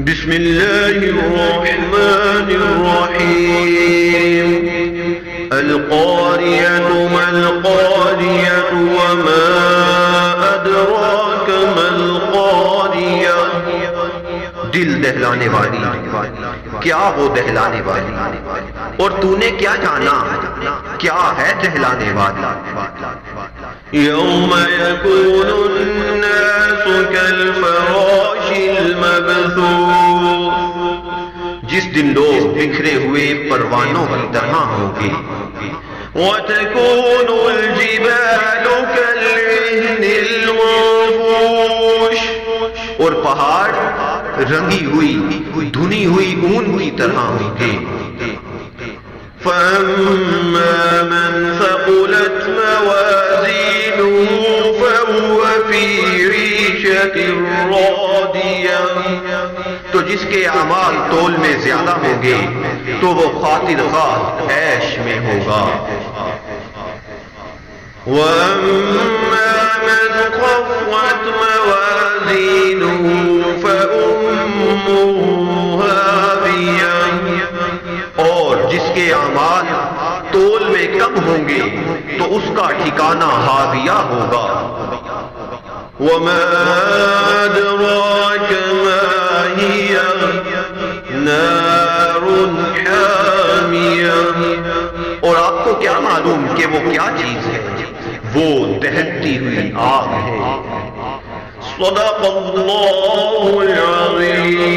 بسم الله الرحمن الرحيم القارية ما القارية وما أدراك ما القارية دل دہلانے والی، کیا وہ دہلانے والی، اور تو نے کیا جانا کیا ہے دہلانے والی۔ یوم یکون الناس کالفراش المبثوث، جس دن لوگ بکھرے ہوئے پروانوں کی طرح ہوں گے۔ وتكون الجبال كالعهن المنفوش، اور پہاڑ رنگی ہوئی دھنی ہوئی اون کی طرح ہوں گے۔ فَأَمَّا مَنْ ثَقُلَتْ مَوَازِينُهُ فَهُوَ فِي عِيشَةٍ رَاضِيَةٍ، تو جس کے اعمال تول میں زیادہ ہوں گے تو وہ خاطر خواہ عیش میں ہوگا۔ وَأَمَّا مَنْ خَفَّتْ مَوَازِينُهُ فَأُمُّهُ هَاوِيَةٌ، اور جس کے اعمال تول میں کم ہوں گے تو اس کا ٹھکانہ ہاویہ ہوگا۔ وَمَا أَدْرَاكَ مَا هِيَ نَارٌ حَامِيَةٌ، اور آپ کو کیا معلوم کہ وہ کیا چیز ہے، وہ دہتی ہوئی آگ ہے۔ صدق اللہ العظیم۔